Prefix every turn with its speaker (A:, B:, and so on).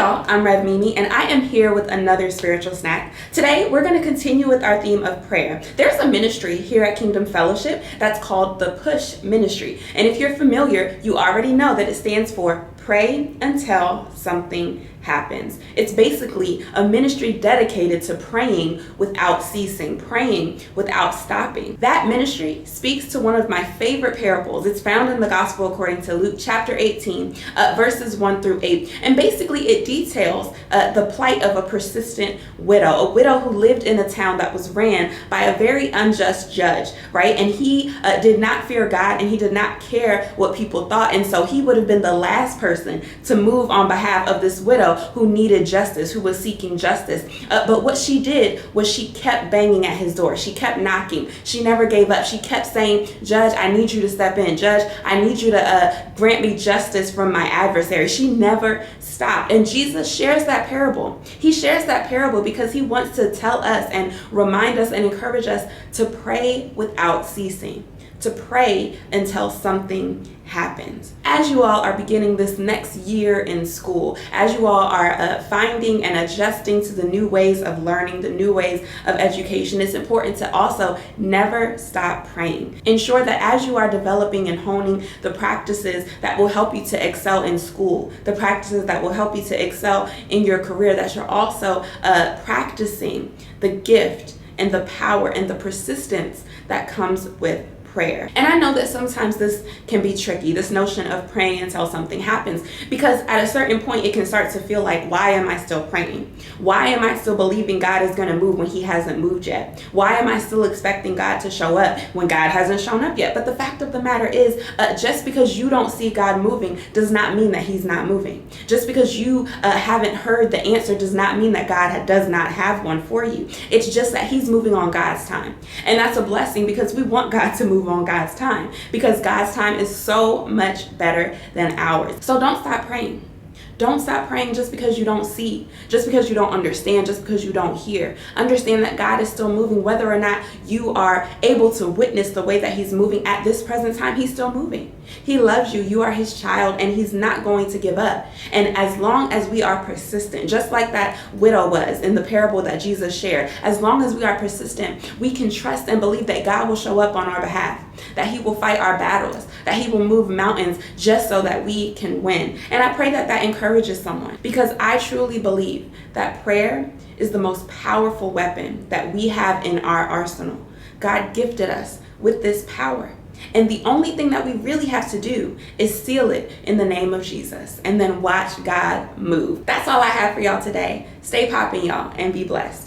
A: y'all, I'm Rev Mimi, and I am here with another spiritual snack. Today, we're going to continue with our theme of prayer. There's a ministry here at Kingdom Fellowship that's called the Push Ministry. And if you're familiar, you already know that it stands for Pray Until Something Happens. It's basically a ministry dedicated to praying without ceasing, praying without stopping. That ministry speaks to one of my favorite parables. It's found in the Gospel according to Luke chapter 18, verses 1 through 8. And basically it details the plight of a persistent widow, a widow who lived in a town that was ran by a very unjust judge, right? And he did not fear God, and he did not care what people thought. And so he would have been the last person to move on behalf of this widow who needed justice, who was seeking justice. But what she did was she kept banging at his door. She kept knocking. She never gave up. She kept saying, "Judge, I need you to step in. Judge, I need you to grant me justice from my adversary." She never stopped. And Jesus shares that parable. He shares that parable because he wants to tell us and remind us and encourage us to pray without ceasing, to pray until something happens. As you all are beginning this next year in school, as you all are finding and adjusting to the new ways of learning, the new ways of education, it's important to also never stop praying. Ensure that as you are developing and honing the practices that will help you to excel in school, the practices that will help you to excel in your career, that you're also practicing the gift and the power and the persistence that comes with prayer. And I know that sometimes this can be tricky, this notion of praying until something happens, because at a certain point it can start to feel like, why am I still praying? Why am I still believing God is going to move when he hasn't moved yet? Why am I still expecting God to show up when God hasn't shown up yet? But the fact of the matter is, just because you don't see God moving does not mean that he's not moving. Just because you haven't heard the answer does not mean that God does not have one for you. It's just that he's moving on God's time. And that's a blessing, because we want God to move on God's time, because God's time is so much better than ours. So don't stop praying. Don't stop praying just because you don't see, just because you don't understand, just because you don't hear. Understand that God is still moving, whether or not you are able to witness the way that he's moving at this present time. He's still moving. He loves you. You are his child, and he's not going to give up. And as long as we are persistent, just like that widow was in the parable that Jesus shared, as long as we are persistent, we can trust and believe that God will show up on our behalf, that he will fight our battles, that he will move mountains just so that we can win. And I pray that that encourages someone, because I truly believe that prayer is the most powerful weapon that we have in our arsenal. God gifted us with this power. And the only thing that we really have to do is seal it in the name of Jesus, and then watch God move. That's all I have for y'all today. Stay popping, y'all, and be blessed.